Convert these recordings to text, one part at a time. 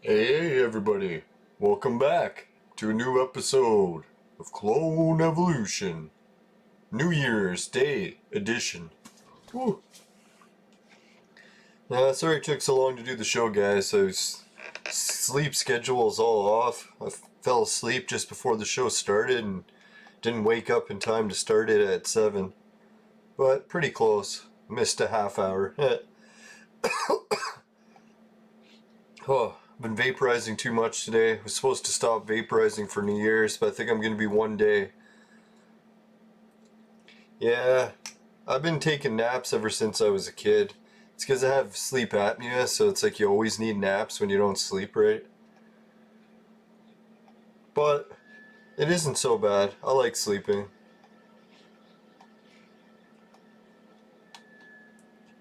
Hey everybody, welcome back to a new episode of Clone Evolution, New Year's Day edition. Woo. Sorry it took so long to do the show, guys. Sleep schedule is all off. I fell asleep just before the show started and didn't wake up in time to start it at 7. But pretty close. Missed a half hour. Oh, I've been vaporizing too much today. I was supposed to stop vaporizing for New Year's, but I think I'm going to be one day. Yeah, I've been taking naps ever since I was a kid. It's because I have sleep apnea, so it's like you always need naps when you don't sleep right. But it isn't so bad. I like sleeping.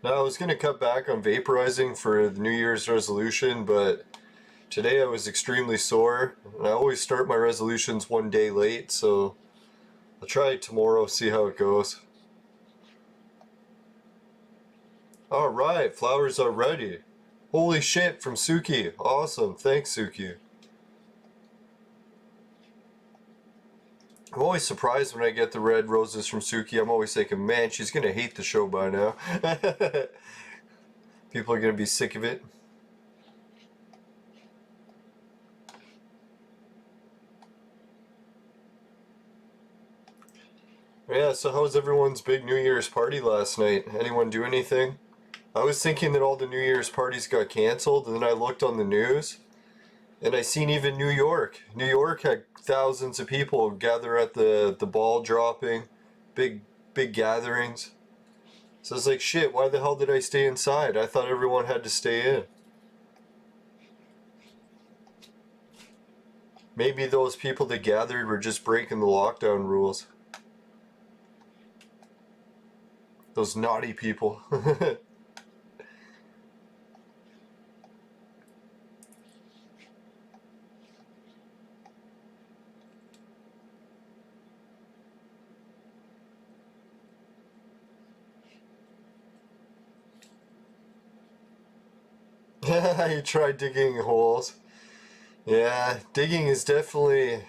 Now, I was going to cut back on vaporizing for the New Year's resolution, but today I was extremely sore, and I always start my resolutions one day late, so I'll try it tomorrow, see how it goes. Alright, flowers are ready. Holy shit, from Suki. Awesome, thanks Suki. I'm always surprised when I get the red roses from Suki. I'm always thinking, man, she's gonna hate the show by now. People are gonna be sick of it. Yeah, so how was everyone's big New Year's party last night? Anyone do anything? I was thinking that all the New Year's parties got canceled, and then I looked on the news, and I seen even New York. New York had thousands of people gather at the ball dropping, big gatherings. So it's like, shit, why the hell did I stay inside? I thought everyone had to stay in. Maybe those people that gathered were just breaking the lockdown rules. Those naughty people. You tried digging holes. Yeah, digging is definitely,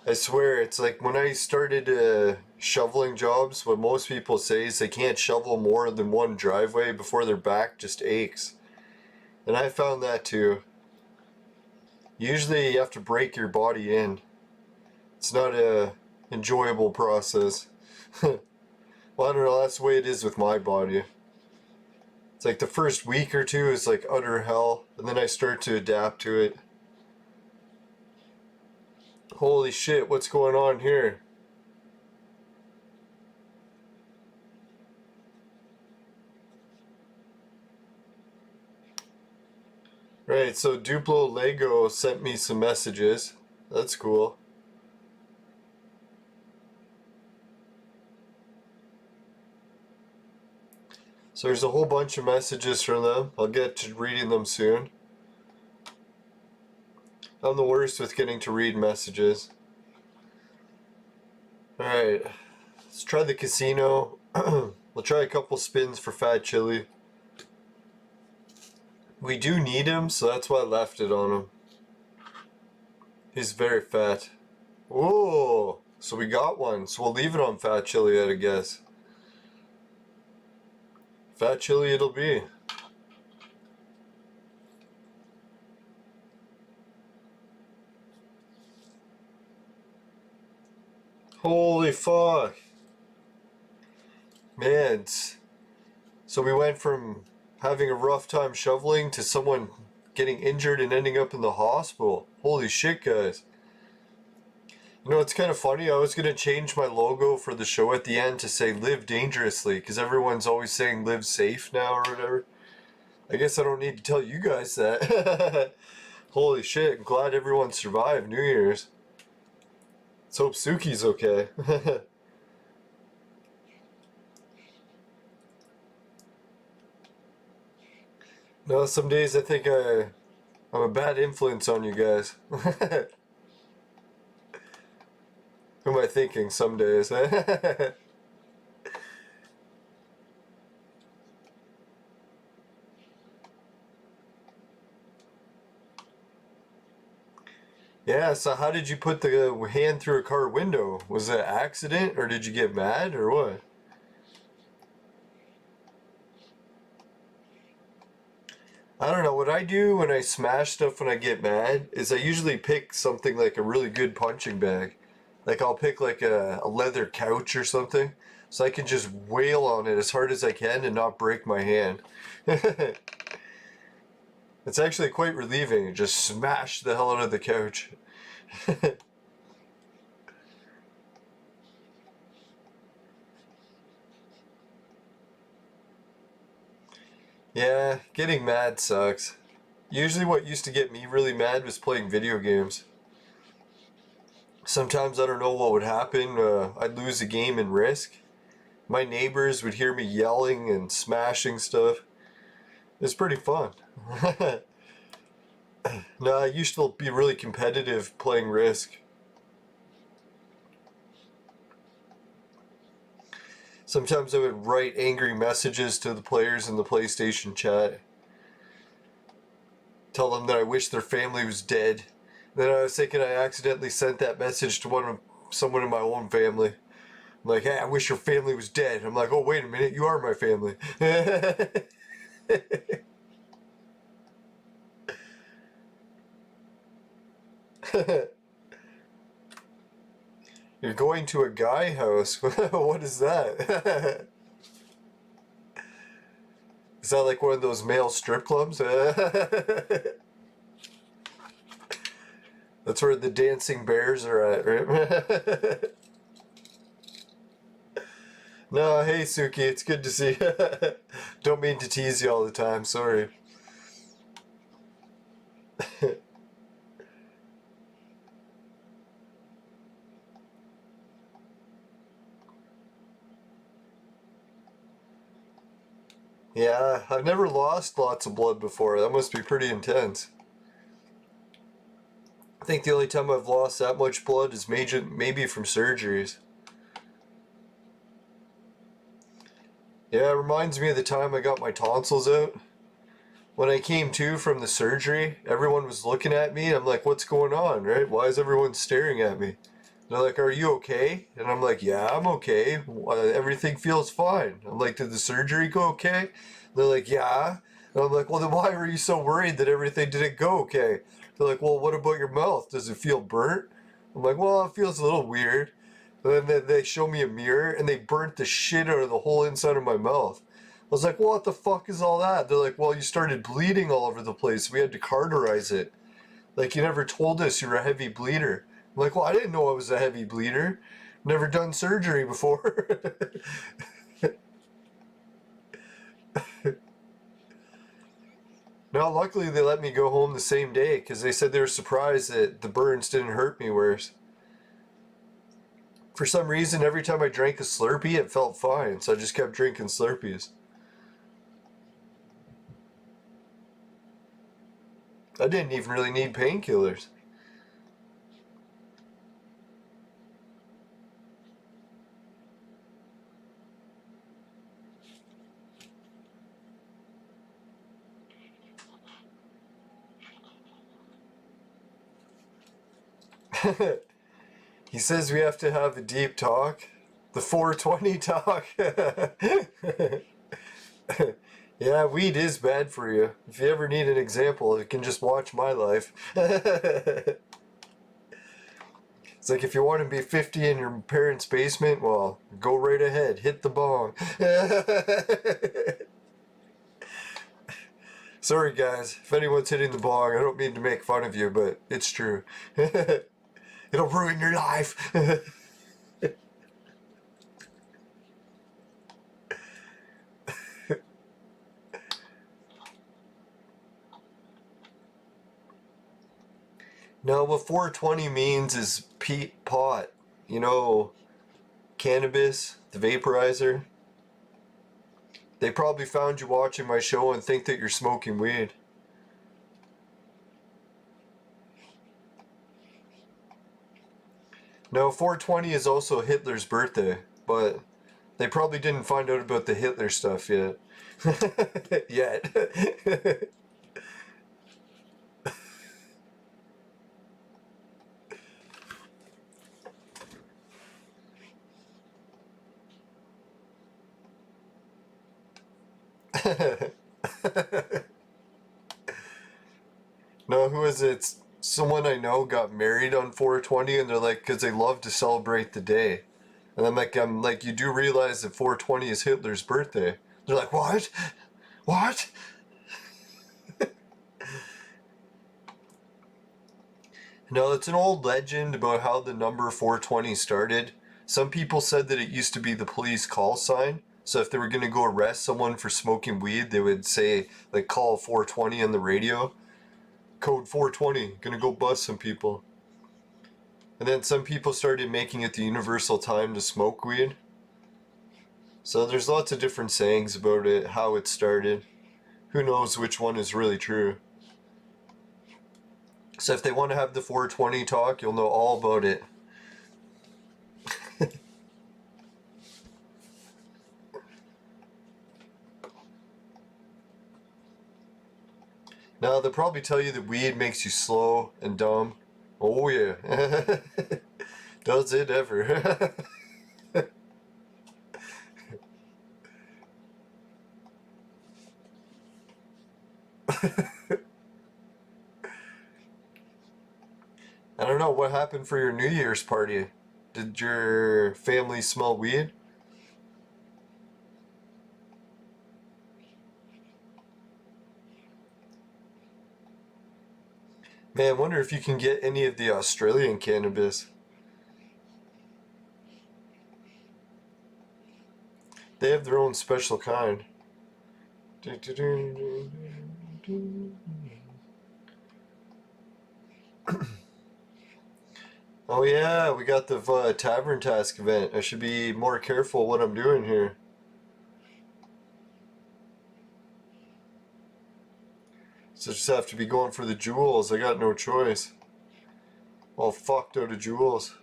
I swear, it's like when I started shoveling jobs, what most people say is they can't shovel more than one driveway before their back just aches. And I found that too. Usually you have to break your body in. It's not a enjoyable process. Well, I don't know, that's the way it is with my body. It's like the first week or two is like utter hell, and then I start to adapt to it. Holy shit, what's going on here? Right, so Duplo Lego sent me some messages. That's cool. So there's a whole bunch of messages from them. I'll get to reading them soon. I'm the worst with getting to read messages. Alright, let's try the casino. We'll try a couple spins for Fat Chili. We do need him, so that's why I left it on him. He's very fat. Whoa! So we got one, so we'll leave it on Fat Chili, I guess. Fat Chili it'll be. Holy fuck! Man, so we went from having a rough time shoveling to someone getting injured and ending up in the hospital. Holy shit, guys. You know, it's kind of funny. I was going to change my logo for the show at the end to say live dangerously, because everyone's always saying live safe now or whatever. I guess I don't need to tell you guys that. Holy shit, I'm glad everyone survived New Year's. Let's hope Suki's okay. No, some days I think I'm a bad influence on you guys. Who am I thinking some days? Yeah, so how did you put the hand through a car window? Was it an accident or did you get mad or what? I don't know. What I do when I smash stuff when I get mad is I usually pick something like a really good punching bag. Like I'll pick like a leather couch or something so I can just wail on it as hard as I can and not break my hand. It's actually quite relieving. Just smash the hell out of the couch. Yeah, getting mad sucks. Usually what used to get me really mad was playing video games. Sometimes I don't know what would happen. I'd lose a game in Risk. My neighbors would hear me yelling and smashing stuff. It's pretty fun. No, I used to be really competitive playing Risk. Sometimes I would write angry messages to the players in the PlayStation chat. Tell them that I wish their family was dead. Then I was thinking I accidentally sent that message to someone in my own family. I'm like, hey, I wish your family was dead. I'm like, oh, wait a minute, you are my family. You're going to a guy house? What is that? Is that like one of those male strip clubs? That's where the dancing bears are at, right? No, hey Suki, it's good to see you. Don't mean to tease you all the time, sorry. Yeah, I've never lost lots of blood before. That must be pretty intense. I think the only time I've lost that much blood is maybe from surgeries. Yeah, it reminds me of the time I got my tonsils out. When I came to from the surgery, everyone was looking at me. I'm like, what's going on, right? Why is everyone staring at me? They're like, are you okay? And I'm like, yeah, I'm okay. Everything feels fine. I'm like, did the surgery go okay? They're like, yeah. And I'm like, well, then why were you so worried that everything didn't go okay? They're like, well, what about your mouth? Does it feel burnt? I'm like, well, it feels a little weird. And then they show me a mirror and they burnt the shit out of the whole inside of my mouth. I was like, well, what the fuck is all that? They're like, well, you started bleeding all over the place. We had to cauterize it. Like, you never told us you were a heavy bleeder. I'm like, well, I didn't know I was a heavy bleeder. Never done surgery before. Now, luckily, they let me go home the same day because they said they were surprised that the burns didn't hurt me worse. For some reason, every time I drank a Slurpee, it felt fine, so I just kept drinking Slurpees. I didn't even really need painkillers. He says we have to have a deep talk. The 420 talk. Yeah, weed is bad for you. If you ever need an example, you can just watch my life. It's like if you want to be 50 in your parents' basement, well, go right ahead. Hit the bong. Sorry, guys. If anyone's hitting the bong, I don't mean to make fun of you, but it's true. It'll ruin your life. No, what 420 means is pot. You know, cannabis, the vaporizer. They probably found you watching my show and think that you're smoking weed. No, 420 is also Hitler's birthday, but they probably didn't find out about the Hitler stuff yet. Yet. No, who is it? Someone I know got married on 420, and they're like, because they love to celebrate the day. And I'm like, you do realize that 420 is Hitler's birthday? They're like, what? What? No, it's an old legend about how the number 420 started. Some people said that it used to be the police call sign. So if they were going to go arrest someone for smoking weed, they would say, like, call 420 on the radio. Code 420, gonna go bust some people. And then some people started making it the universal time to smoke weed. So there's lots of different sayings about it, how it started. Who knows which one is really true. So if they want to have the 420 talk, you'll know all about it. Now, they'll probably tell you that weed makes you slow and dumb. Oh yeah. Does it ever? I don't know, what happened for your New Year's party? Did your family smell weed? Man, I wonder if you can get any of the Australian cannabis. They have their own special kind. Oh yeah, we got the tavern task event. I should be more careful what I'm doing here. So I just have to be going for the jewels. I got no choice. All fucked out of jewels.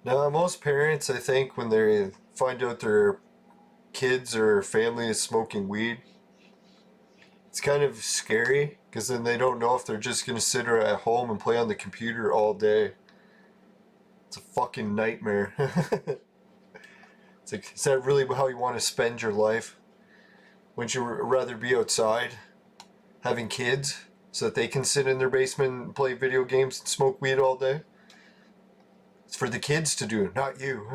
Now, most parents, I think, when they find out their kids or family is smoking weed, it's kind of scary because then they don't know if they're just going to sit at home and play on the computer all day. It's a fucking nightmare. It's like, is that really how you want to spend your life? Wouldn't you rather be outside having kids so that they can sit in their basement and play video games and smoke weed all day? It's for the kids to do, not you.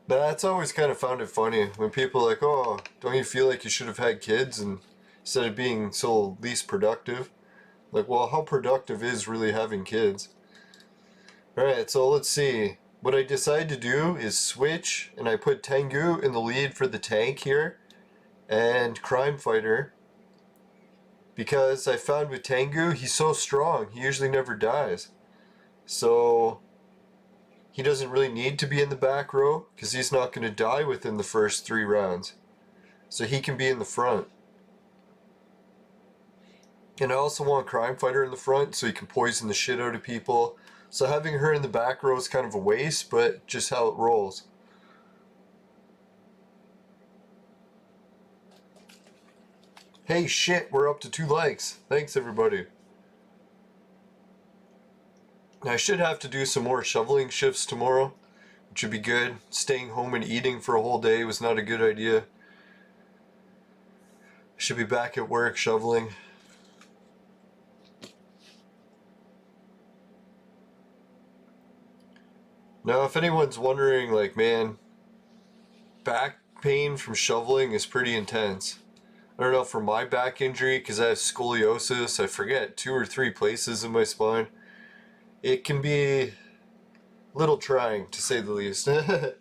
That's always kind of found it funny when people are like, oh, don't you feel like you should have had kids and instead of being so least productive? Like, well, how productive is really having kids? Alright, so let's see. What I decided to do is switch, and I put Tengu in the lead for the tank here, and Crime Fighter, because I found with Tengu, he's so strong, he usually never dies. So he doesn't really need to be in the back row, because he's not going to die within the first 3 rounds. So he can be in the front. And I also want Crime Fighter in the front, so he can poison the shit out of people. So having her in the back row is kind of a waste, but just how it rolls. Hey, shit, we're up to 2 likes. Thanks, everybody. I should have to do some more shoveling shifts tomorrow, which would be good. Staying home and eating for a whole day was not a good idea. I should be back at work shoveling. Now, if anyone's wondering, like, man, back pain from shoveling is pretty intense. I don't know, for my back injury, because I have scoliosis, I forget 2 or 3 places in my spine. It can be a little trying, to say the least. Oh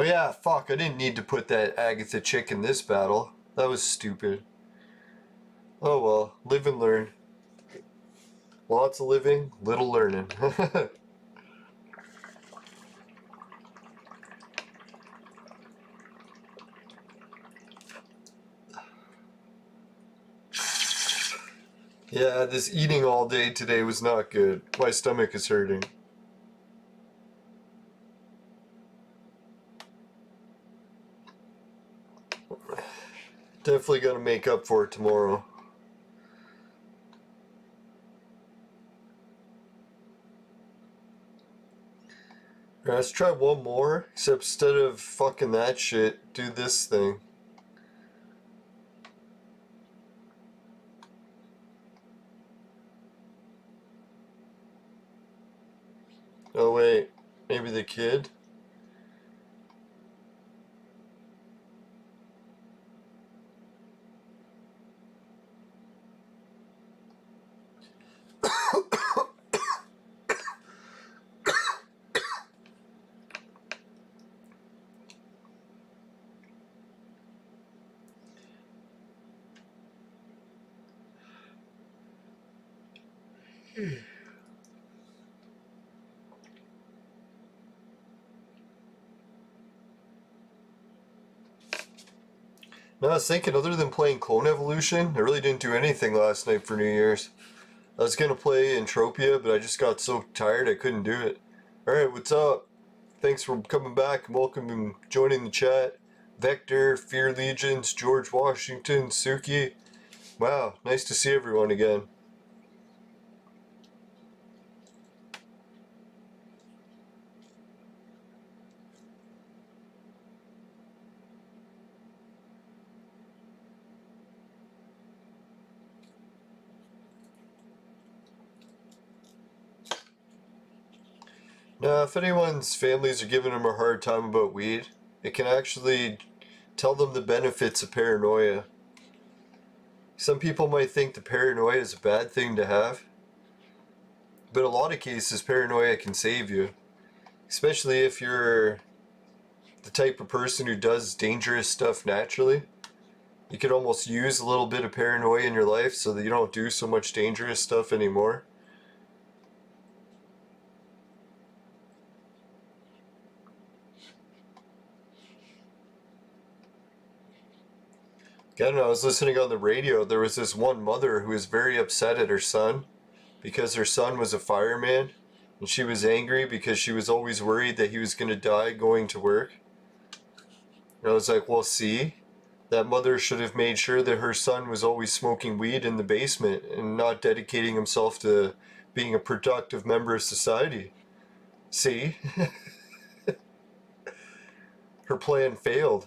yeah, fuck, I didn't need to put that Agatha chick in this battle. That was stupid. Oh well, live and learn. Lots of living, little learning. Yeah, this eating all day today was not good. My stomach is hurting. Definitely gonna make up for it tomorrow. Alright, let's try one more, except instead of fucking that shit, do this thing. Oh wait, maybe the kid? No, I was thinking, other than playing Clone Evolution, I really didn't do anything last night for New Year's. I was gonna play Entropia, but I just got so tired I couldn't do it. Alright, what's up? Thanks for coming back and welcome and joining the chat. Vector, Fear Legions, George Washington, Suki. Wow, nice to see everyone again. Now, if anyone's families are giving them a hard time about weed, it can actually tell them the benefits of paranoia. Some people might think the paranoia is a bad thing to have, but in a lot of cases, paranoia can save you. Especially if you're the type of person who does dangerous stuff naturally. You could almost use a little bit of paranoia in your life so that you don't do so much dangerous stuff anymore. I don't know, I was listening on the radio. There was this one mother who was very upset at her son because her son was a fireman, and she was angry because she was always worried that he was going to die going to work. And I was like, well, see, that mother should have made sure that her son was always smoking weed in the basement and not dedicating himself to being a productive member of society. See? Her plan failed.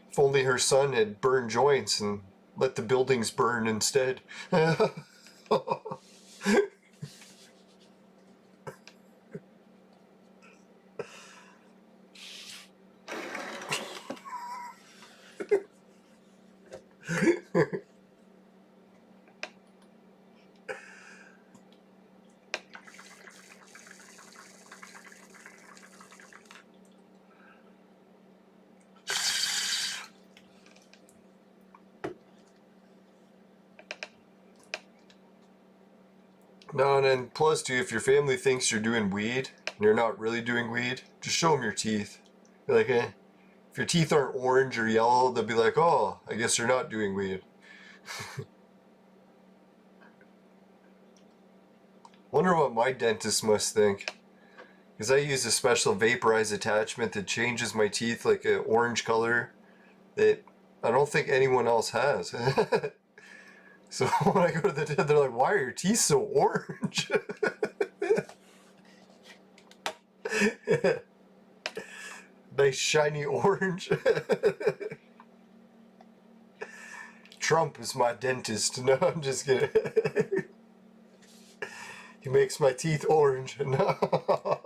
If only her son had burned joints and let the buildings burn instead. No, and then plus too, if your family thinks you're doing weed and you're not really doing weed, just show them your teeth. Be like, eh. If your teeth aren't orange or yellow, they'll be like, oh, I guess you're not doing weed. Wonder what my dentist must think. Because I use a special vaporize attachment that changes my teeth like an orange color that I don't think anyone else has. So when I go to the dentist, they're like, why are your teeth so orange? Nice shiny orange. Trump is my dentist. No, I'm just kidding. He makes my teeth orange. No.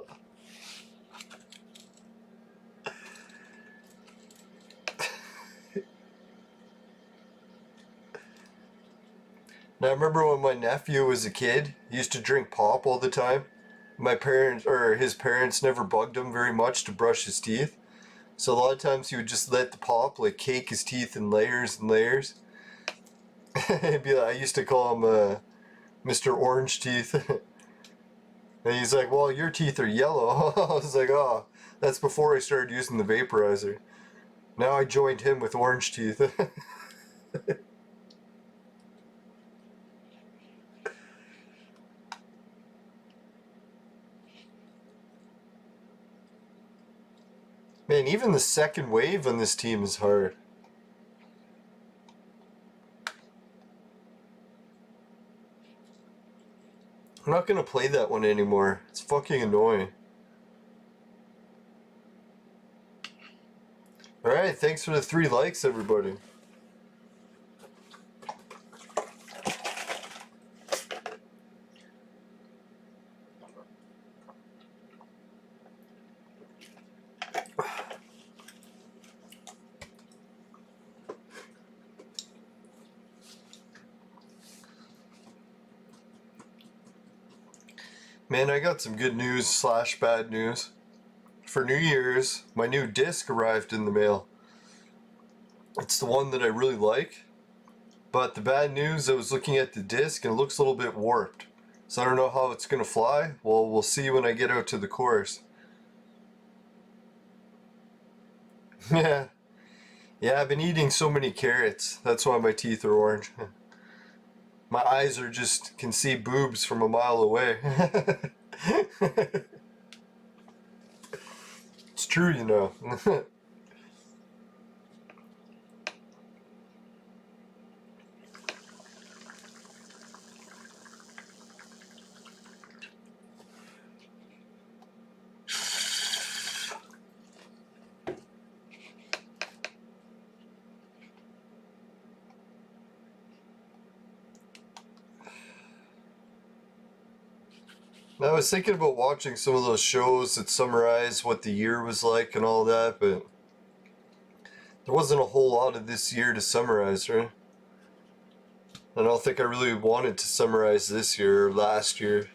Now I remember when my nephew was a kid, he used to drink pop all the time. My parents, or his parents, never bugged him very much to brush his teeth. So a lot of times he would just let the pop like cake his teeth in layers and layers. It'd be like, I used to call him Mr. Orange Teeth. And he's like, well, your teeth are yellow. I was like, oh, that's before I started using the vaporizer. Now I joined him with orange teeth. Man, even the second wave on this team is hard. I'm not gonna play that one anymore. It's fucking annoying. Alright, thanks for the 3 likes, everybody. Man, I got some good news slash bad news. For New Year's, my new disc arrived in the mail. It's the one that I really like. But the bad news, I was looking at the disc and it looks a little bit warped. So I don't know how it's going to fly. Well, we'll see when I get out to the course. Yeah. Yeah, I've been eating so many carrots. That's why my teeth are orange. My eyes are just can see boobs from a mile away. It's true, you know. I was thinking about watching some of those shows that summarize what the year was like and all that, but there wasn't a whole lot of this year to summarize, right? I don't think I really wanted to summarize this year or last year.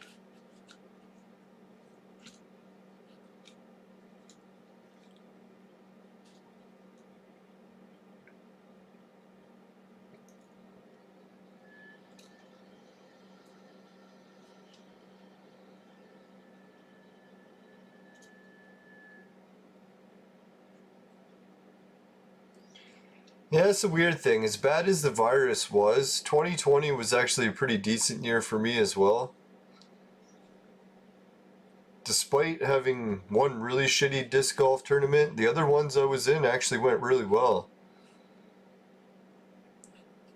Yeah, it's a weird thing. As bad as the virus was, 2020 was actually a pretty decent year for me as well. Despite having one really shitty disc golf tournament, the other ones I was in actually went really well.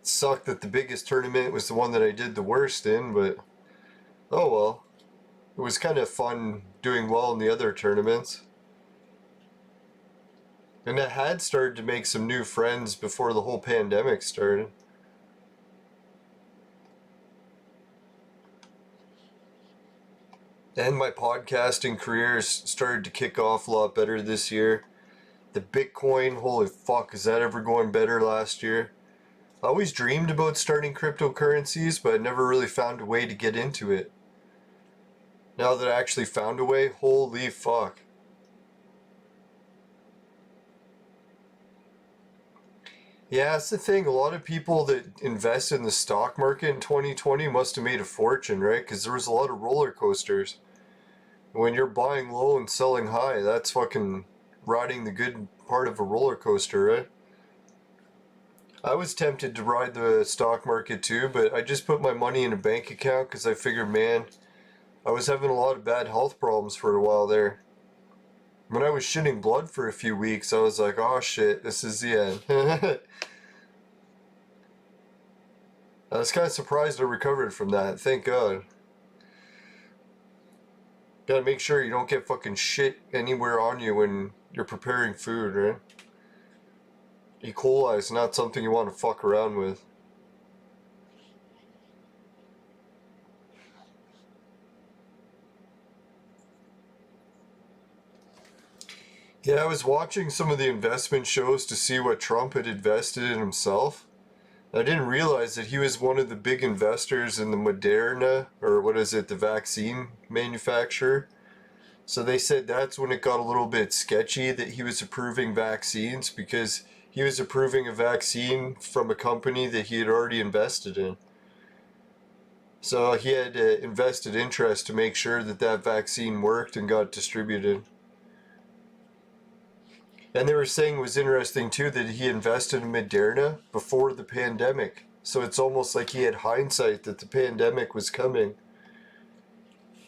It sucked that the biggest tournament was the one that I did the worst in, but oh well. It was kind of fun doing well in the other tournaments. And I had started to make some new friends before the whole pandemic started. And my podcasting career started to kick off a lot better this year. The Bitcoin, holy fuck, is that ever going better last year? I always dreamed about starting cryptocurrencies, but I never really found a way to get into it. Now that I actually found a way, holy fuck. Yeah, that's the thing. A lot of people that invest in the stock market in 2020 must have made a fortune, right? Because there was a lot of roller coasters. When you're buying low and selling high, that's fucking riding the good part of a roller coaster, right? I was tempted to ride the stock market too, but I just put my money in a bank account because I figured, man, I was having a lot of bad health problems for a while there. When I was shitting blood for a few weeks, I was like, oh shit, this is the end. I was kind of surprised I recovered from that, thank God. Gotta make sure you don't get fucking shit anywhere on you when you're preparing food, right? E. coli is not something you want to fuck around with. Yeah, I was watching some of the investment shows to see what Trump had invested in himself. I didn't realize that he was one of the big investors in the Moderna, or what is it, the vaccine manufacturer. So they said that's when it got a little bit sketchy that he was approving vaccines because he was approving a vaccine from a company that he had already invested in. So he had invested interest to make sure that that vaccine worked and got distributed. And they were saying it was interesting too that he invested in Moderna before the pandemic. So it's almost like he had hindsight that the pandemic was coming.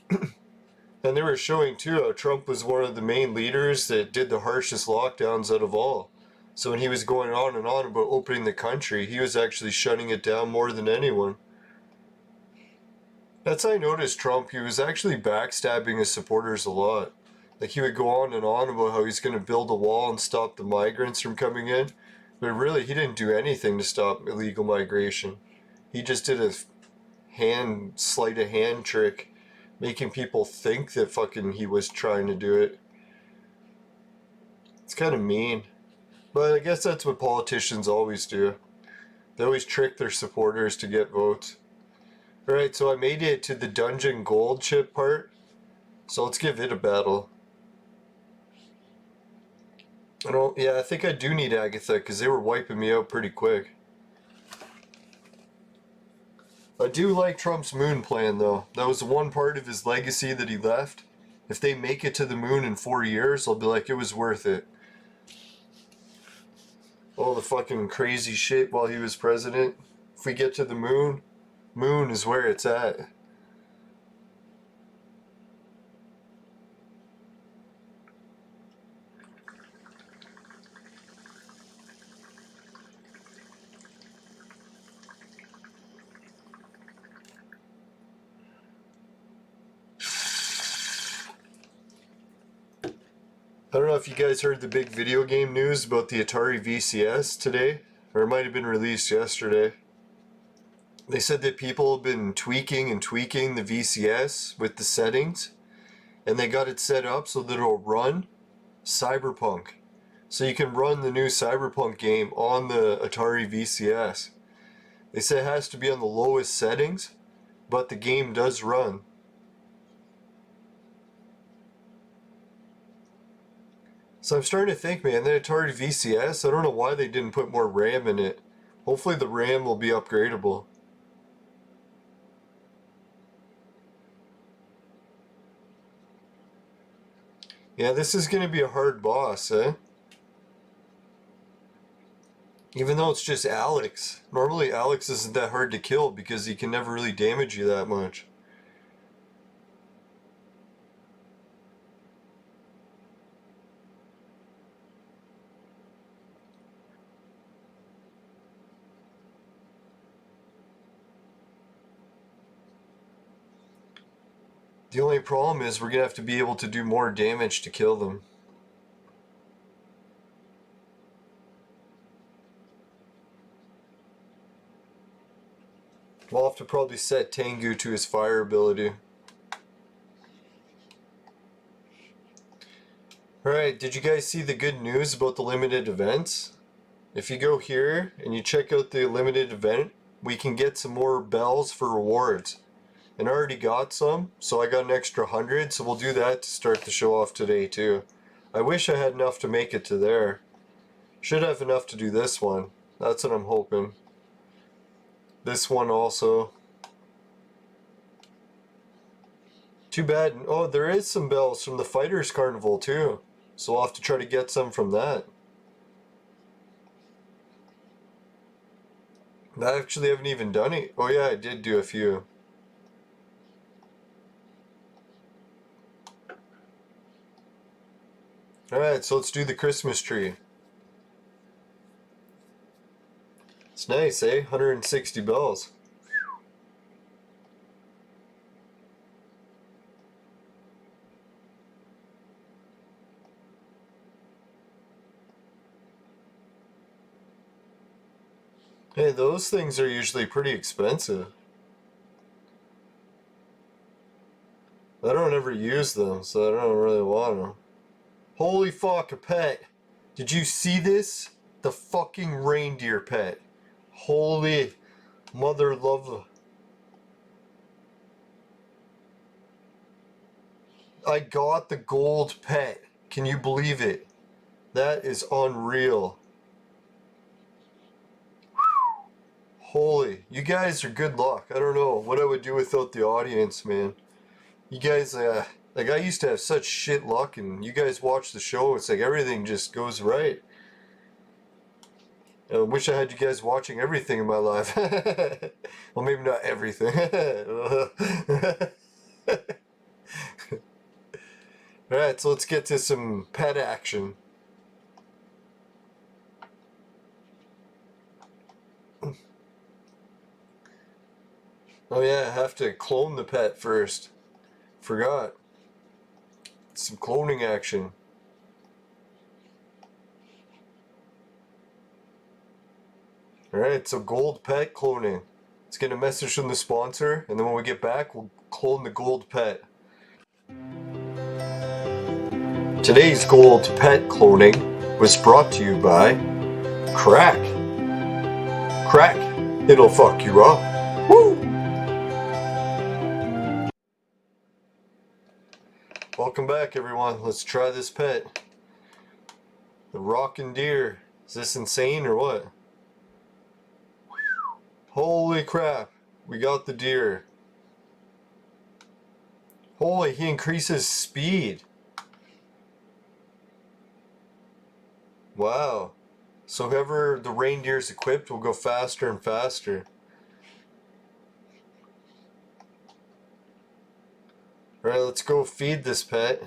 And they were showing too how Trump was one of the main leaders that did the harshest lockdowns out of all. So when he was going on and on about opening the country, he was actually shutting it down more than anyone. That's how I noticed Trump. He was actually backstabbing his supporters a lot. Like he would go on and on about how he's going to build a wall and stop the migrants from coming in. But really, he didn't do anything to stop illegal migration. He just did a sleight of hand trick, making people think that fucking he was trying to do it. It's kind of mean. But I guess that's what politicians always do. They always trick their supporters to get votes. Alright, so I made it to the dungeon gold chip part. So let's give it a battle. I think I do need Agatha because they were wiping me out pretty quick. I do like Trump's moon plan though. That was one part of his legacy that he left. If they make it to the moon in 4 years, I'll be like, it was worth it. All the fucking crazy shit while he was president. If we get to the moon, moon is where it's at. I don't know if you guys heard the big video game news about the Atari VCS today, or it might have been released yesterday. They said that people have been tweaking the VCS with the settings, and they got it set up so that it'll run Cyberpunk. So you can run the new Cyberpunk game on the Atari VCS. They say it has to be on the lowest settings, but the game does run. So I'm starting to think, man, that Atari VCS, I don't know why they didn't put more RAM in it. Hopefully the RAM will be upgradable. Yeah, this is going to be a hard boss, eh? Even though it's just Alex. Normally Alex isn't that hard to kill because he can never really damage you that much. The only problem is we're going to have to be able to do more damage to kill them. We'll have to probably set Tengu to his fire ability. Alright, did you guys see the good news about the limited events? If you go here and you check out the limited event, we can get some more bells for rewards. And I already got some, so I got an extra 100, so we'll do that to start the show off today too. I wish I had enough to make it to there. Should have enough to do this one. That's what I'm hoping. This one also. Too bad. Oh, there is some bells from the Fighters Carnival too. So I'll have to try to get some from that. I actually haven't even done it. Oh yeah, I did do a few. Alright, so let's do the Christmas tree. It's nice, eh? 160 bells. Hey, those things are usually pretty expensive. I don't ever use them, so I don't really want them. Holy fuck, a pet. Did you see this? The fucking reindeer pet. Holy mother love. I got the gold pet. Can you believe it? That is unreal. Holy, you guys are good luck. I don't know what I would do without the audience, man. You guys, like I used to have such shit luck, and you guys watch the show, it's like everything just goes right. I wish I had you guys watching everything in my life. Well, maybe not everything. Alright, so let's get to some pet action. Oh yeah, I have to clone the pet first. Forgot. Some cloning action. Alright, so gold pet cloning. Let's get a message from the sponsor, and then when we get back, we'll clone the gold pet. Today's gold pet cloning was brought to you by Crack. Crack, it'll fuck you up. Woo! Welcome back, everyone. Let's try this pet. The rockin' deer. Is this insane or what? Holy crap, we got the deer. Holy, he increases speed. Wow. So whoever the reindeer is equipped will go faster and faster. Alright, let's go feed this pet.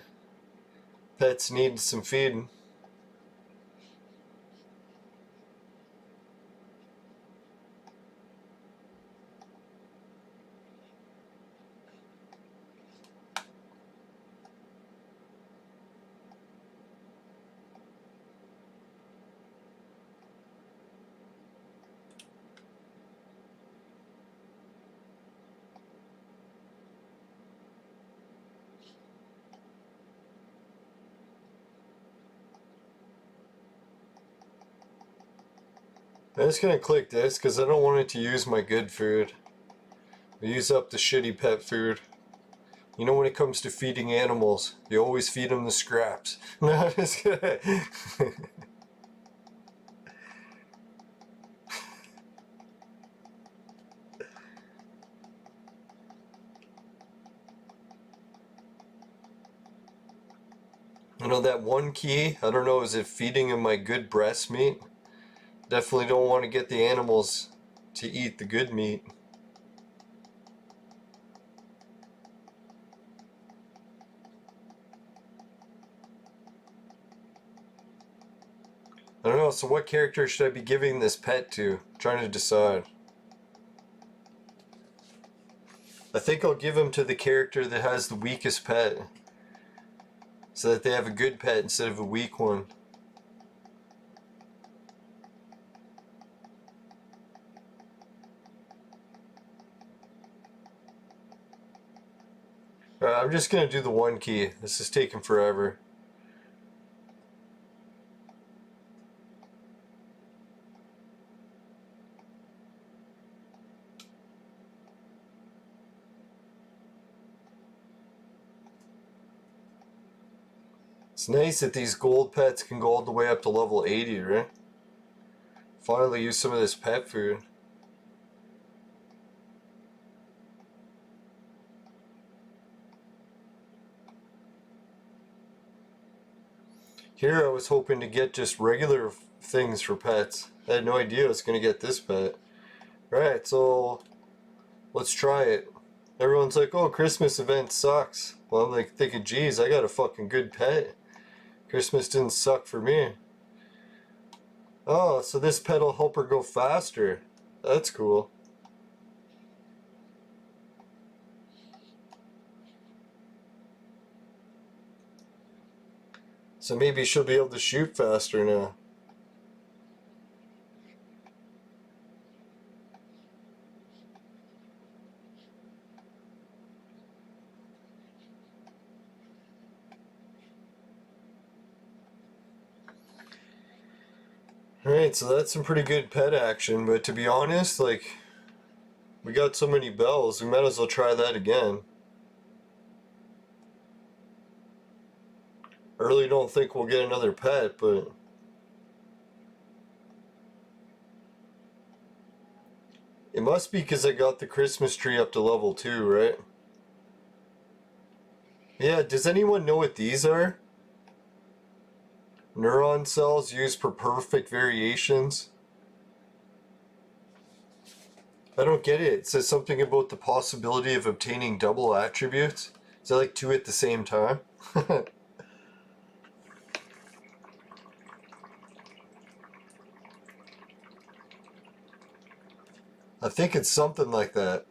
Pets need some feeding. I'm just gonna click this because I don't want it to use my good food. I use up the shitty pet food. You know, when it comes to feeding animals, you always feed them the scraps. No, I'm just kidding. You know, that one key, I don't know, is it feeding them my good breast meat? Definitely don't want to get the animals to eat the good meat. I don't know, so what character should I be giving this pet to? I'm trying to decide. I think I'll give him to the character that has the weakest pet, so that they have a good pet instead of a weak one. I'm just gonna do the one key. This is taking forever. It's nice that these gold pets can go all the way up to level 80, right? Finally use some of this pet food. Here I was hoping to get just regular things for pets. I had no idea I was going to get this pet. Alright, so let's try it. Everyone's like, oh, Christmas event sucks. Well, I'm like thinking, geez, I got a fucking good pet. Christmas didn't suck for me. Oh, so this pet will help her go faster. That's cool. So maybe she'll be able to shoot faster now. Alright, so that's some pretty good pet action, but to be honest, like, we got so many bells, we might as well try that again. I really don't think we'll get another pet, but must be because I got the Christmas tree up to level 2, right? Yeah, does anyone know what these are? Neuron cells used for perfect variations. I don't get it. It says something about the possibility of obtaining double attributes. Is that like 2 at the same time? I think it's something like that.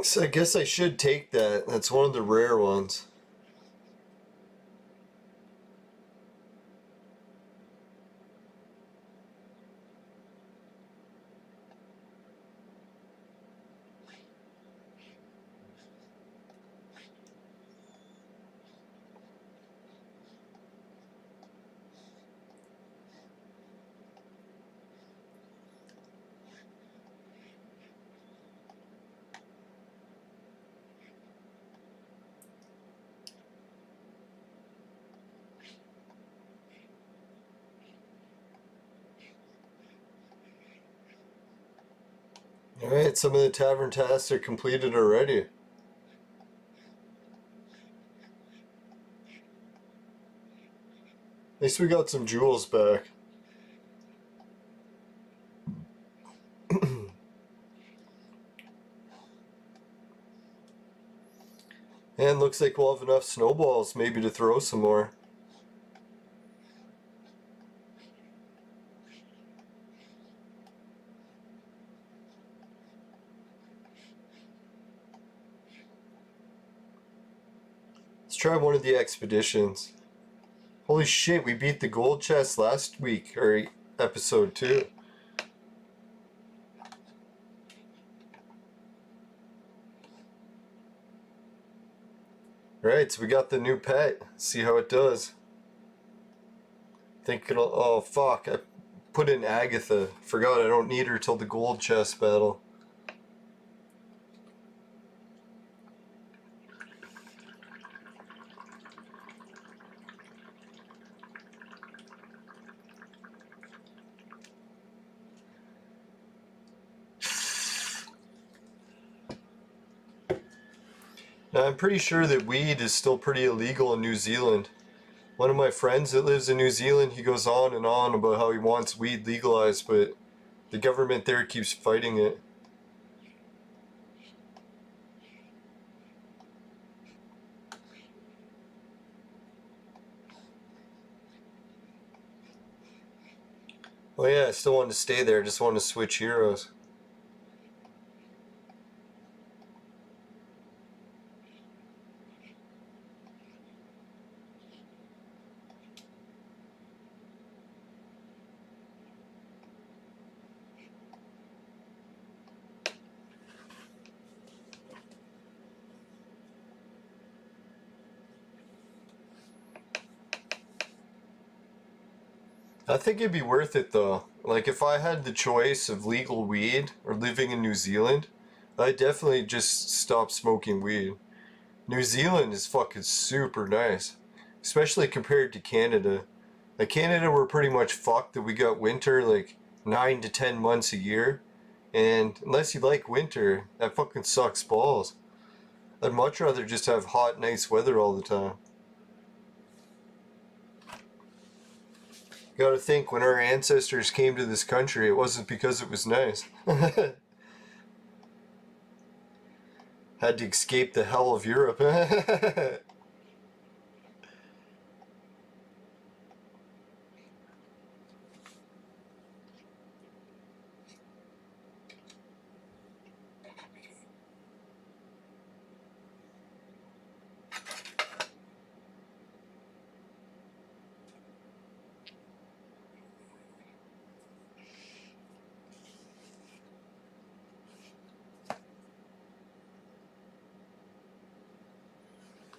So I guess I should take that. That's one of the rare ones. Alright, some of the tavern tasks are completed already. At least we got some jewels back. And looks like we'll have enough snowballs maybe to throw some more. Let's try one of the expeditions. Holy shit, we beat the gold chest last week, or episode 2. Right, so we got the new pet. See how it does. Think it'll... Oh, fuck. I put in Agatha. Forgot I don't need her till the gold chest battle. Now, I'm pretty sure that weed is still pretty illegal in New Zealand. One of my friends that lives in New Zealand, he goes on and on about how he wants weed legalized, but the government there keeps fighting it. Oh yeah, I still want to stay there, just want to switch heroes. I think it'd be worth it though. Like if I had the choice of legal weed or living in New Zealand, I'd definitely just stop smoking weed. New Zealand is fucking super nice, especially compared to Canada. Like Canada, we're pretty much fucked that we got winter like 9 to 10 months a year, and unless you like winter, that fucking sucks balls. I'd much rather just have hot, nice weather all the time. You gotta think, when our ancestors came to this country, it wasn't because it was nice. Had to escape the hell of Europe.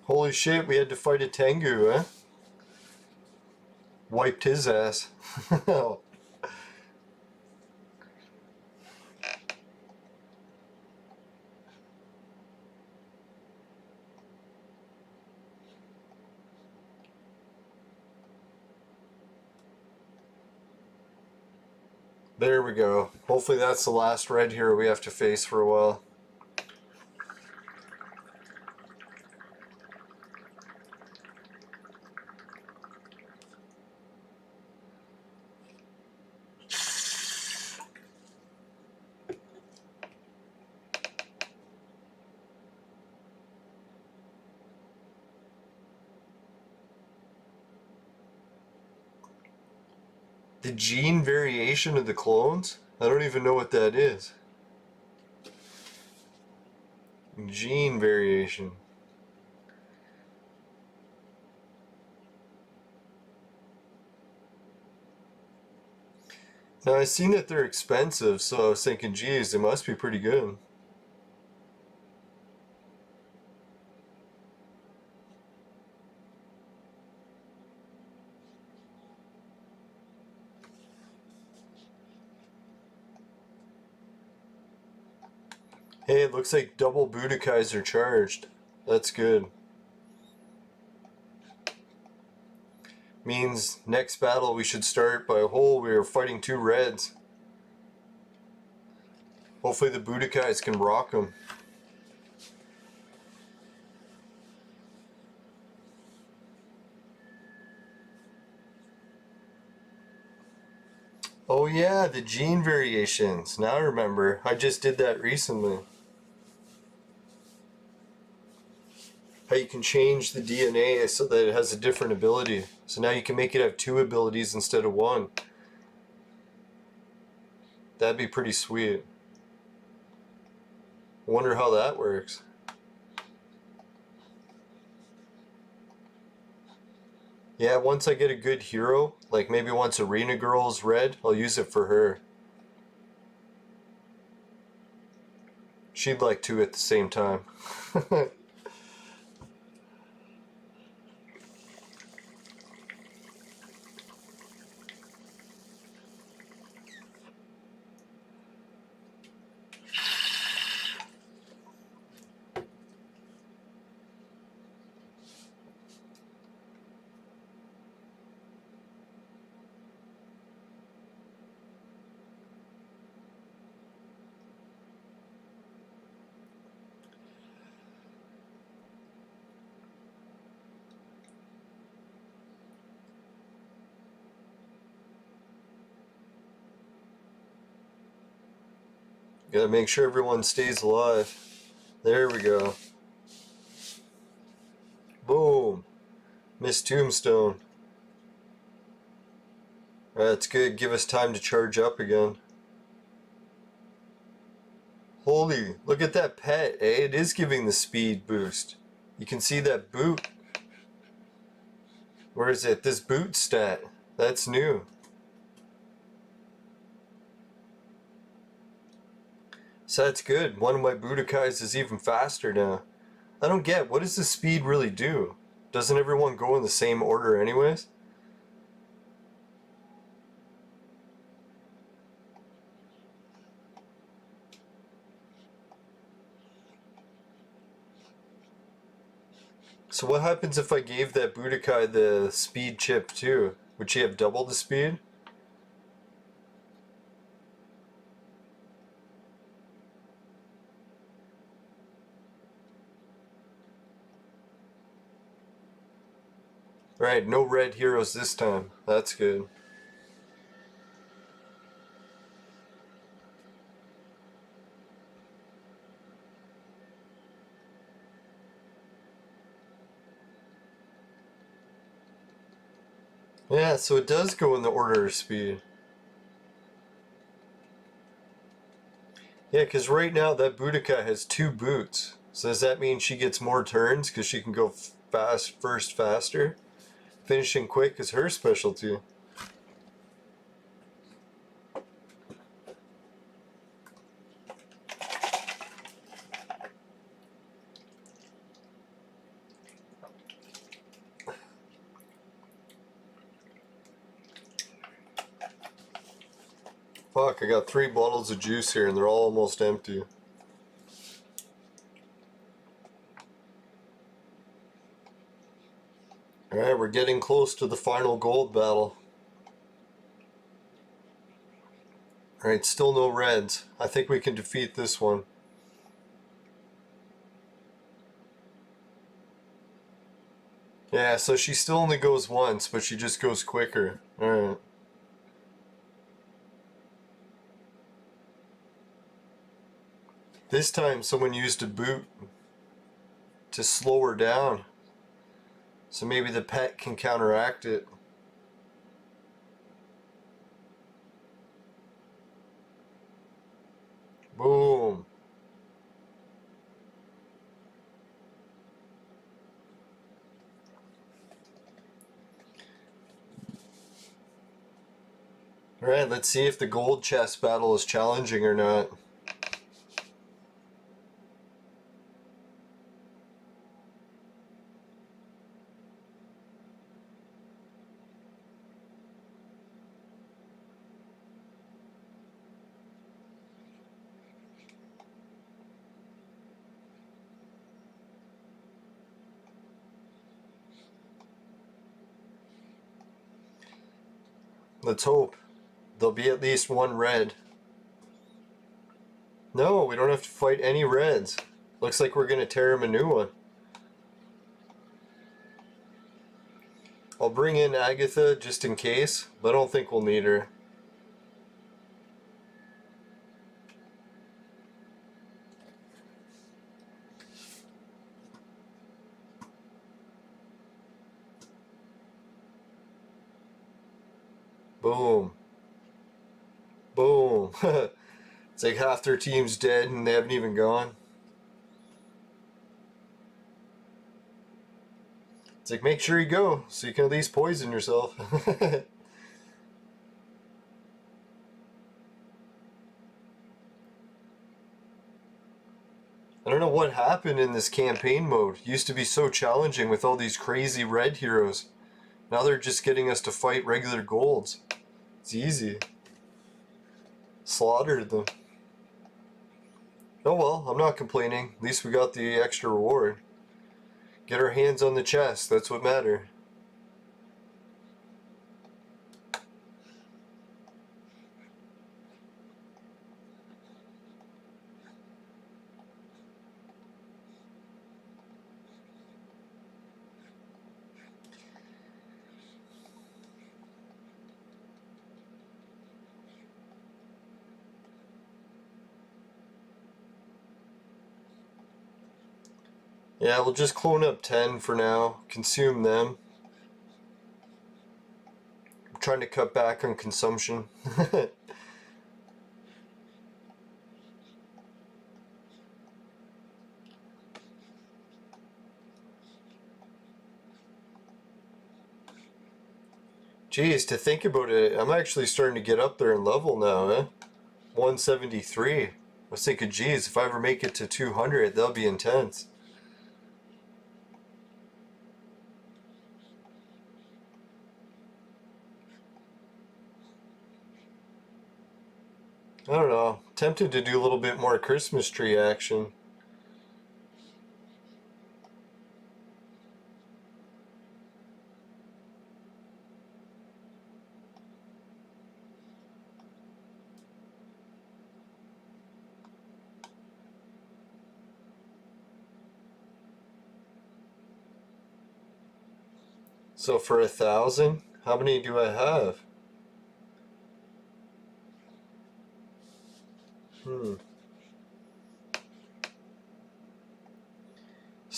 Holy shit, we had to fight a Tengu, eh? Wiped his ass. There we go. Hopefully that's the last red hero we have to face for a while. The gene variation of the clones? I don't even know what that is. Gene variation. Now I seen that they're expensive, so I was thinking, geez, they must be pretty good. Hey, it looks like double Budokais are charged. That's good. Means next battle we should start by a hole. We are fighting 2 reds. Hopefully the Budokais can rock them. Oh yeah, the gene variations. Now I remember. I just did that recently. How you can change the DNA so that it has a different ability. So now you can make it have 2 abilities instead of 1. That'd be pretty sweet. I wonder how that works. Yeah, once I get a good hero, like maybe once Arena Girl's red, I'll use it for her. She'd like 2 at the same time. Gotta make sure everyone stays alive. There we go. Boom. Miss Tombstone. That's good. Give us time to charge up again. Holy, look at that pet, eh? It is giving the speed boost. You can see that boot. Where is it? This boot stat. That's new. So that's good. One of my Budokais is even faster now. I don't get, what does the speed really do? Doesn't everyone go in the same order anyways? So what happens if I gave that Budokai the speed chip too? Would she have double the speed? Right, no red heroes this time. That's good. Yeah, so it does go in the order of speed. Yeah, because right now that Boudica has 2 boots. So does that mean she gets more turns because she can go first faster? Finishing quick is her specialty. Fuck, I got 3 bottles of juice here and they're all almost empty. Alright, we're getting close to the final gold battle. Alright, still no reds. I think we can defeat this one. Yeah, so she still only goes once, but she just goes quicker. Alright. This time someone used a boot to slow her down. So maybe the pet can counteract it. Boom. Alright, let's see if the gold chest battle is challenging or not. Let's hope. There'll be at least one red. No, we don't have to fight any reds. Looks like we're going to tear him a new one. I'll bring in Agatha just in case, but I don't think we'll need her. Boom. Boom. It's like half their team's dead and they haven't even gone. It's like, make sure you go so you can at least poison yourself. I don't know what happened in this campaign mode. It used to be so challenging with all these crazy red heroes. Now they're just getting us to fight regular golds. It's easy. Slaughtered them. Oh well, I'm not complaining. At least we got the extra reward. Get our hands on the chest, that's what matters. Yeah, we'll just clone up 10 for now, consume them. I'm trying to cut back on consumption. Jeez, to think about it, I'm actually starting to get up there in level now, eh? 173. I was thinking, geez, if I ever make it to 200, that'll be intense. I don't know. Tempted to do a little bit more Christmas tree action. So for 1,000, how many do I have?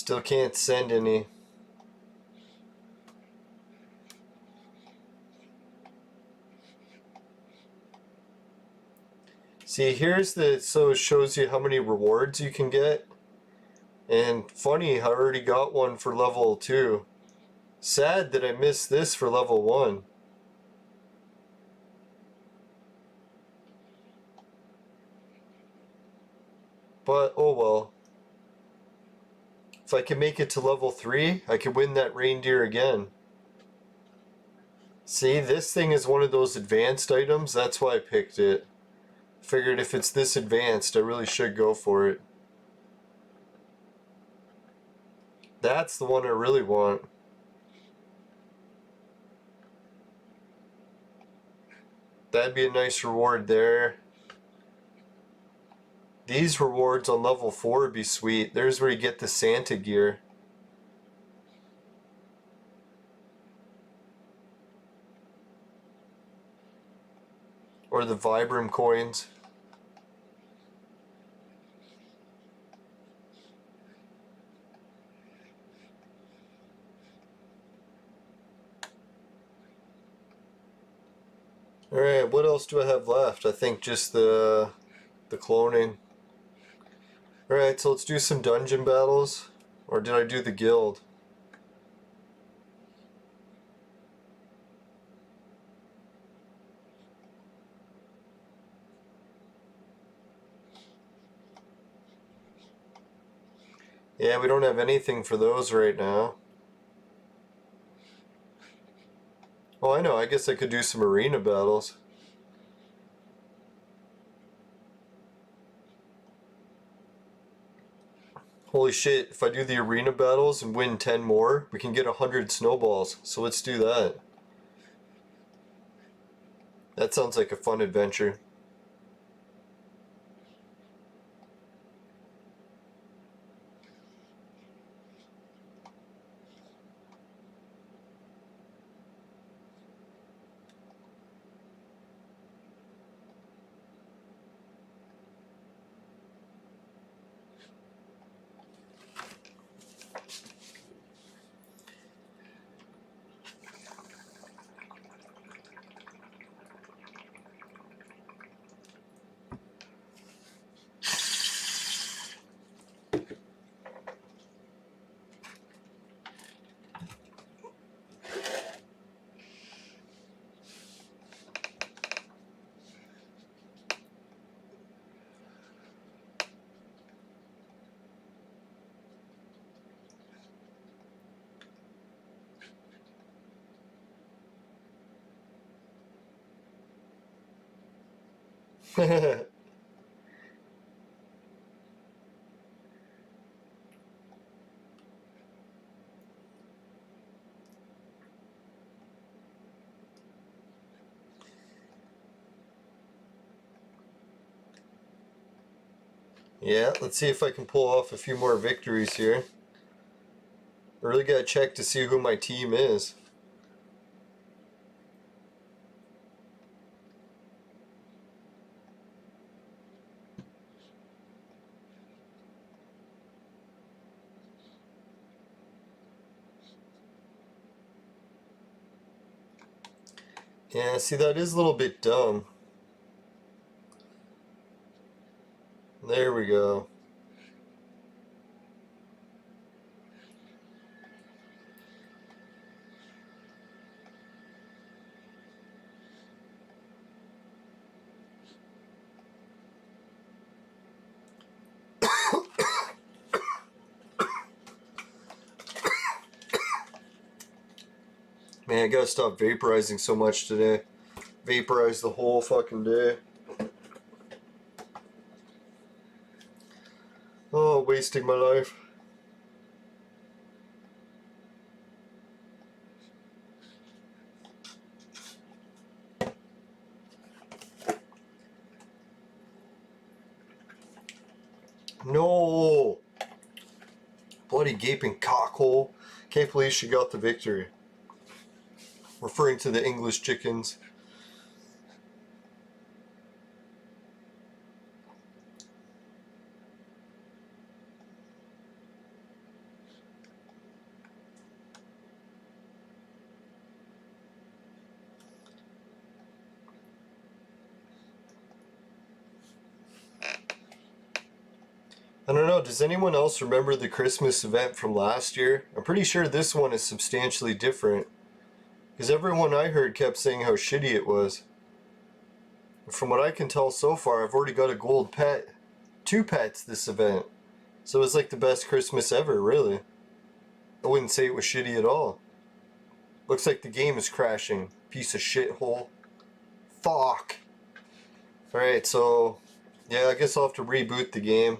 Still can't send any. See, here's the, so it shows you how many rewards you can get. And funny, I already got one for level 2. Sad that I missed this for level 1. But, oh well. If I can make it to level 3, I can win that reindeer again. See, this thing is one of those advanced items, that's why I picked it. Figured if it's this advanced, I really should go for it. That's the one I really want. That'd be a nice reward there. These rewards on level 4 would be sweet. There's where you get the Santa gear. Or the Vibram coins. Alright, what else do I have left? I think just the cloning. Alright, so let's do some dungeon battles. Or did I do the guild? Yeah, we don't have anything for those right now. Oh, I know, I guess I could do some arena battles. Holy shit, if I do the arena battles and win 10 more, we can get 100 snowballs. So let's do that. That sounds like a fun adventure. Yeah, let's see if I can pull off a few more victories here. I really gotta check to see who my team is. Yeah, see, that is a little bit dumb. There we go. Man, I gotta stop vaporizing so much today. Vaporize the whole fucking day. Oh, wasting my life. No! Bloody gaping cockhole. Can't believe she got the victory. Referring to the English chickens. I don't know, does anyone else remember the Christmas event from last year? I'm pretty sure this one is substantially different. Because everyone I heard kept saying how shitty it was. From what I can tell so far, I've already got a gold pet. 2 pets this event. So it was like the best Christmas ever, really. I wouldn't say it was shitty at all. Looks like the game is crashing. Piece of shithole. Fuck. Alright, so... yeah, I guess I'll have to reboot the game.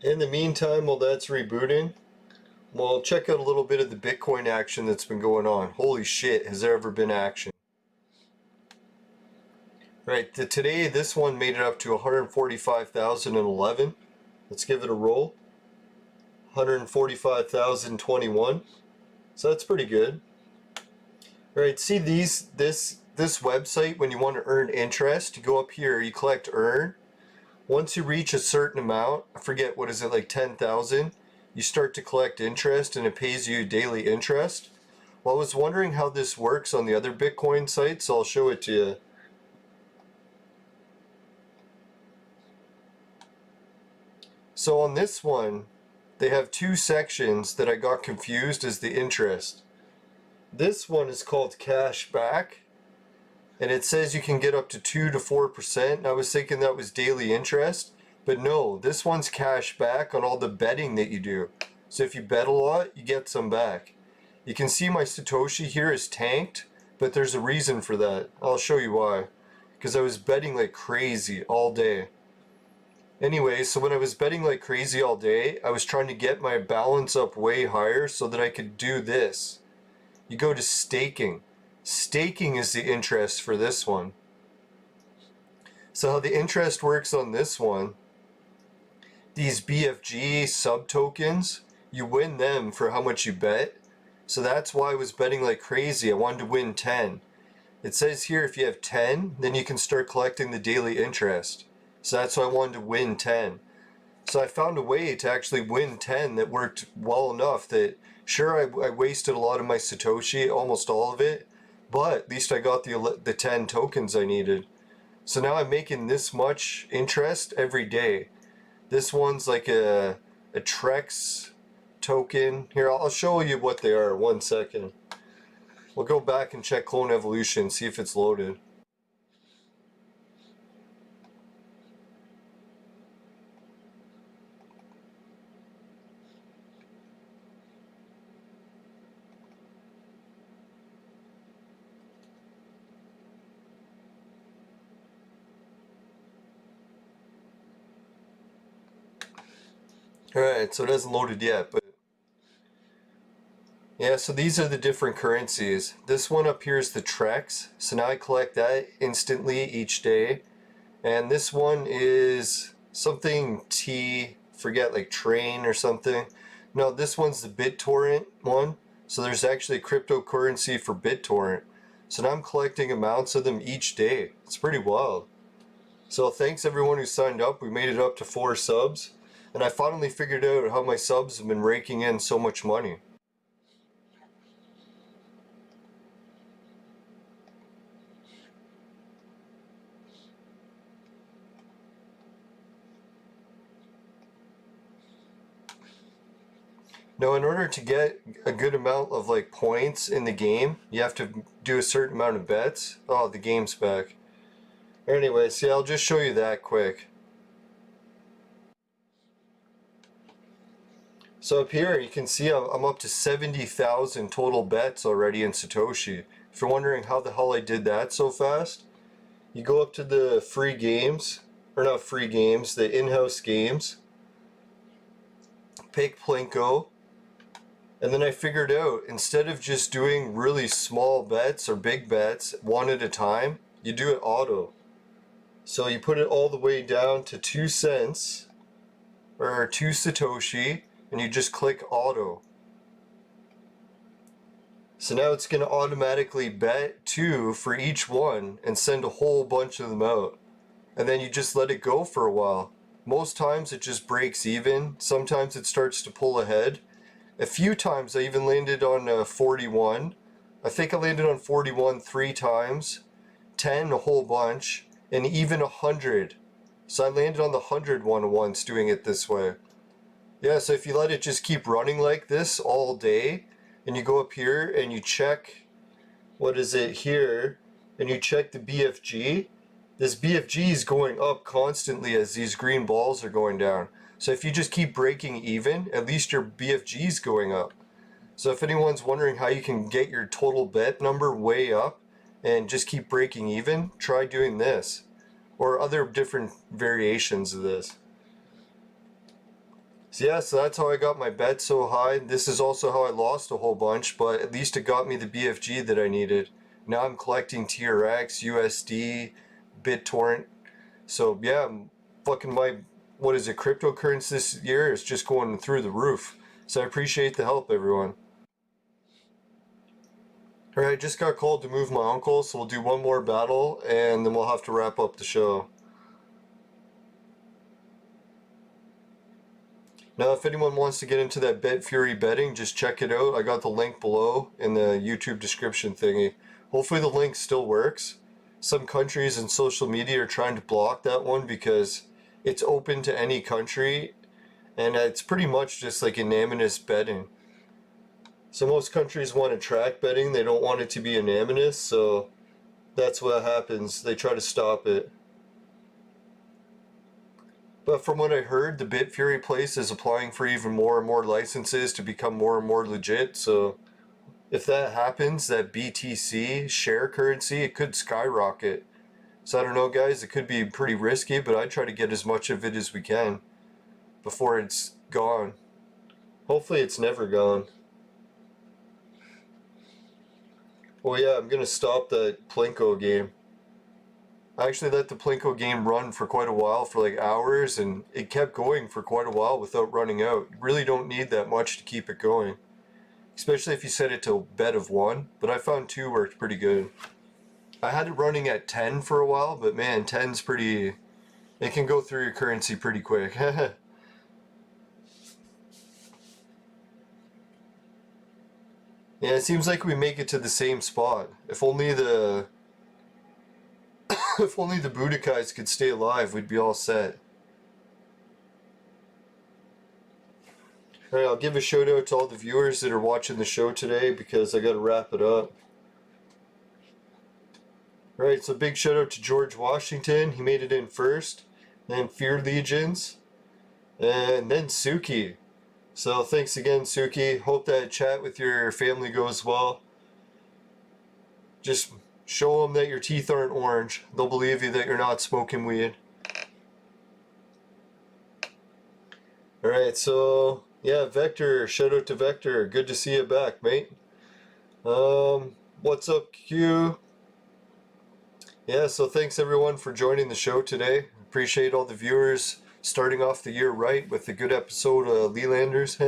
In the meantime, while that's rebooting, we'll check out a little bit of the Bitcoin action that's been going on. Holy shit, has there ever been action? Right, today this one made it up to 145,011. Let's give it a roll. 145,021. So that's pretty good. Right, see this website, when you want to earn interest, you go up here, you collect earn. Once you reach a certain amount, I forget, what is it, like 10,000, you start to collect interest and it pays you daily interest. Well, I was wondering how this works on the other Bitcoin sites, so I'll show it to you. So on this one, they have two sections that I got confused as the interest. This one is called cash back, and it says you can get up to 2 to 4%. And I was thinking that was daily interest, but no, this one's cash back on all the betting that you do. So if you bet a lot, you get some back. You can see my Satoshi here is tanked, but there's a reason for that. I'll show you why. Because I was betting like crazy all day. Anyway, so when I was betting like crazy all day, I was trying to get my balance up way higher so that I could do this. You go to staking. Staking is the interest for this one. So how the interest works on this one, these BFG sub tokens, you win them for how much you bet. So that's why I was betting like crazy. I wanted to win 10. It says here if you have 10, then you can start collecting the daily interest. So that's why I wanted to win 10. So I found a way to actually win 10 that worked well enough that, sure, I wasted a lot of my Satoshi, almost all of it, but at least I got the 10 tokens I needed. So now I'm making this much interest every day. This one's like a Trex token. Here, I'll show you what they are. 1 second. We'll go back and check Clone Evolution, see if it's loaded. Alright, so it hasn't loaded yet, but yeah, so these are the different currencies. This one up here is the Trex, so now I collect that instantly each day. And this one is something T, forget, like train or something. No, this one's the BitTorrent one. So there's actually cryptocurrency for BitTorrent. So now I'm collecting amounts of them each day. It's pretty wild. So thanks everyone who signed up. We made it up to 4 subs. And I finally figured out how my subs have been raking in so much money. Now, in order to get a good amount of like points in the game, you have to do a certain amount of bets. Oh, the game's back. Anyway, see, I'll just show you that quick. So up here, you can see I'm up to 70,000 total bets already in Satoshi. If you're wondering how the hell I did that so fast, you go up to the free games, or not free games, the in-house games, pick Plinko, and then I figured out, instead of just doing really small bets or big bets one at a time, you do it auto. So you put it all the way down to 2 cents, or 2 Satoshi, and you just click auto. So now it's going to automatically bet 2 for each one and send a whole bunch of them out. And then you just let it go for a while. Most times it just breaks even. Sometimes it starts to pull ahead. A few times I even landed on 41. I think I landed on 41 3 times, 10 a whole bunch, and even 100. So I landed on the 100 one once doing it this way. Yeah, so if you let it just keep running like this all day, and you go up here and you check, what is it here, and you check the BFG, this BFG is going up constantly as these green balls are going down. So if you just keep breaking even, at least your BFG is going up. So if anyone's wondering how you can get your total bet number way up and just keep breaking even, try doing this, or other different variations of this. So yeah, so that's how I got my bet so high. This is also how I lost a whole bunch, but at least it got me the BFG that I needed. Now I'm collecting TRX, USD, BitTorrent. So yeah, fucking my, what is it, cryptocurrency this year is just going through the roof. So I appreciate the help, everyone. Alright, just got called to move my uncle, so we'll do one more battle, and then we'll have to wrap up the show. Now, if anyone wants to get into that Bet Fury betting, just check it out. I got the link below in the YouTube description thingy. Hopefully the link still works. Some countries and social media are trying to block that one because it's open to any country, and it's pretty much just like anonymous betting. So most countries want to track betting, they don't want it to be anonymous, so that's what happens. They try to stop it. But from what I heard, the Bitfury place is applying for even more and more licenses to become more and more legit, so if that happens, that BTC share currency, it could skyrocket. So I don't know, guys, it could be pretty risky, but I try to get as much of it as we can before it's gone. Hopefully it's never gone. Oh yeah, I'm gonna stop that Plinko game. I actually let the Plinko game run for quite a while, for like hours, and it kept going for quite a while without running out. You really don't need that much to keep it going. Especially if you set it to a bet of 1, but I found 2 worked pretty good. I had it running at 10 for a while, but man, 10's pretty... it can go through your currency pretty quick. Yeah, it seems like we make it to the same spot. If only the... if only the Budokais could stay alive, we'd be all set. Alright, I'll give a shout out to all the viewers that are watching the show today because I gotta wrap it up. Alright, so big shout out to George Washington, he made it in first. Then Fear Legions. And then Suki. So thanks again, Suki. Hope that chat with your family goes well. Just show them that your teeth aren't orange. They'll believe you that you're not smoking weed. Alright, so yeah, Vector. Shout out to Vector. Good to see you back, mate. What's up, Q? Yeah, so thanks everyone for joining the show today. Appreciate all the viewers starting off the year right with a good episode of Lelanders.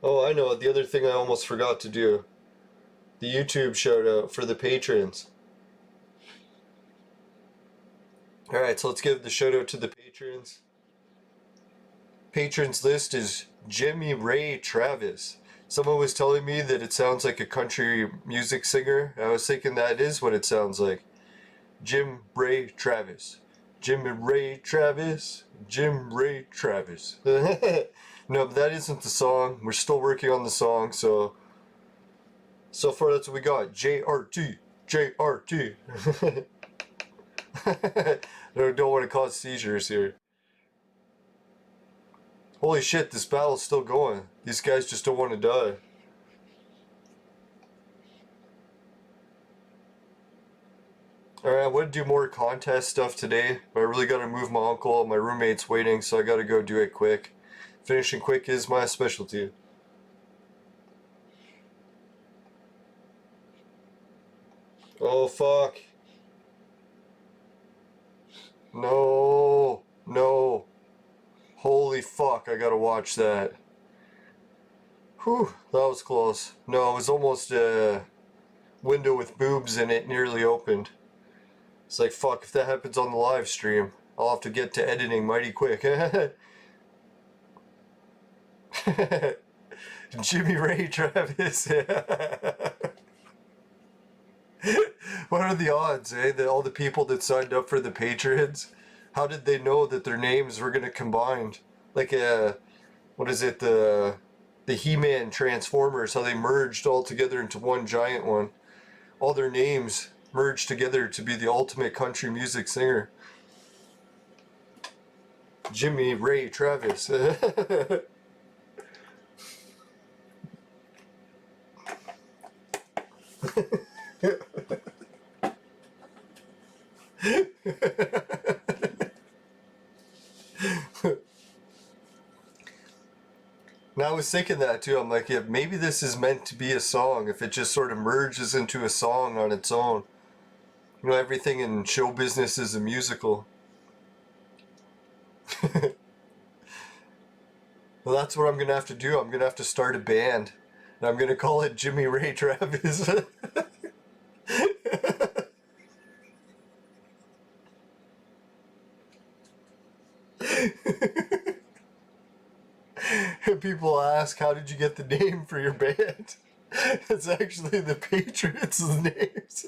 Oh, I know, the other thing I almost forgot to do. The YouTube shout out for the patrons. Alright, so let's give the shout out to the patrons. Patrons list is Jimmy Ray Travis. Someone was telling me that it sounds like a country music singer. I was thinking that is what it sounds like. Jim Ray Travis. Jim Ray Travis. Jim Ray Travis. No, but that isn't the song. We're still working on the song, so far that's what we got. JRT. JRT. I don't want to cause seizures here. Holy shit, this battle's still going. These guys just don't want to die. Alright, I want to do more contest stuff today, but I really got to move my uncle. My roommate's waiting, so I got to go do it quick. Finishing quick is my specialty. Oh, fuck. No. No. Holy fuck, I gotta watch that. Whew, that was close. No, it was almost a window with boobs in it nearly opened. It's like, fuck, if that happens on the live stream, I'll have to get to editing mighty quick. Jimmy Ray Travis. What are the odds, eh? That all the people that signed up for the patrons, how did they know that their names were gonna combine? Like what is it, the He-Man Transformers, how they merged all together into one giant one. All their names merged together to be the ultimate country music singer. Jimmy Ray Travis. Now I was thinking that too. I'm like, yeah, maybe this is meant to be a song if it just sort of merges into a song on its own. You know, everything in show business is a musical. Well, that's what I'm going to have to do. I'm going to have to start a band. And I'm going to call it Jimmy Ray Travis. People ask, how did you get the name for your band? It's actually the Patriots' names.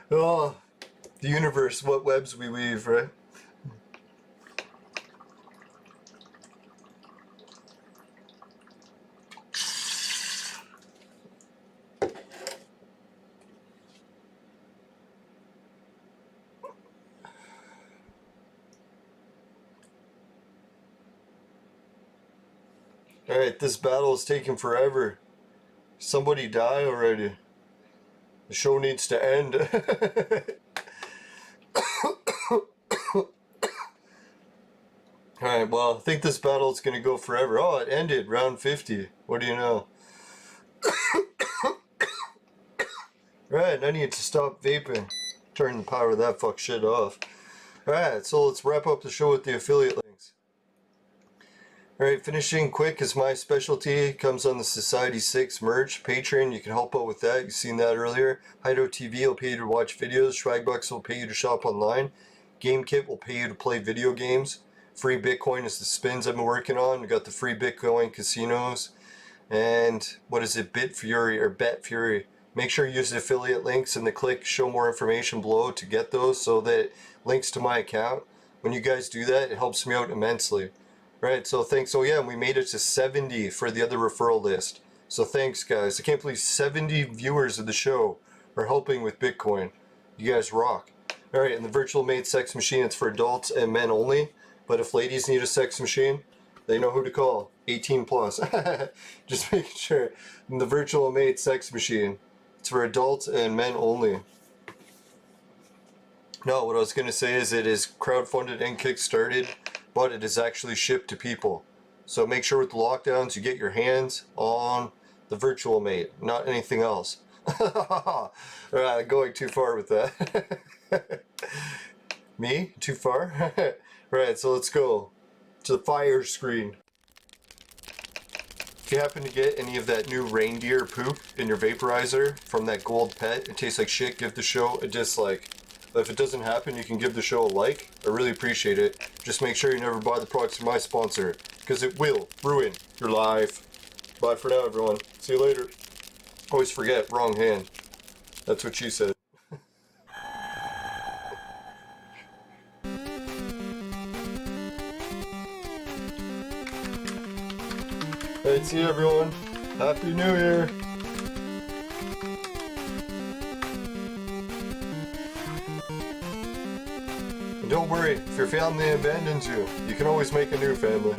Oh, the universe, what webs we weave, right? Alright, this battle is taking forever. Somebody die already. The show needs to end. Alright, well, I think this battle is going to go forever. Oh, it ended. Round 50. What do you know? Right, I need to stop vaping. Turn the power of that fuck shit off. Alright, so let's wrap up the show with the affiliate links. Alright, finishing quick is my specialty. Comes on the Society 6 merch. Patreon, you can help out with that. You've seen that earlier. Hideout TV will pay you to watch videos. Swagbucks will pay you to shop online. GameKit will pay you to play video games. Free Bitcoin is the spins I've been working on. We got the free Bitcoin casinos. And what is it? BitFury or BetFury. Make sure you use the affiliate links and the click show more information below to get those, so that links to my account. When you guys do that, it helps me out immensely. Right, so thanks. So yeah, we made it to 70 for the other referral list. So thanks, guys. I can't believe 70 viewers of the show are helping with Bitcoin. You guys rock. Alright, and the virtual maid sex machine, it's for adults and men only. But if ladies need a sex machine, they know who to call. 18 plus. Just making sure. And the virtual maid sex machine, it's for adults and men only. No, what I was going to say is it is crowdfunded and kickstarted, but it is actually shipped to people. So make sure with the lockdowns you get your hands on the virtual mate, not anything else. Alright, going too far with that. Me? Too far? Right, so let's go to the fire screen. If you happen to get any of that new reindeer poop in your vaporizer from that gold pet, it tastes like shit, give the show a dislike. But if it doesn't happen, you can give the show a like. I really appreciate it. Just make sure you never buy the products from my sponsor, because it will ruin your life. Bye for now, everyone. See you later. Always forget, wrong hand. That's what she said. Alright, see you, everyone. Happy New Year. And don't worry, if your family abandons you, you can always make a new family.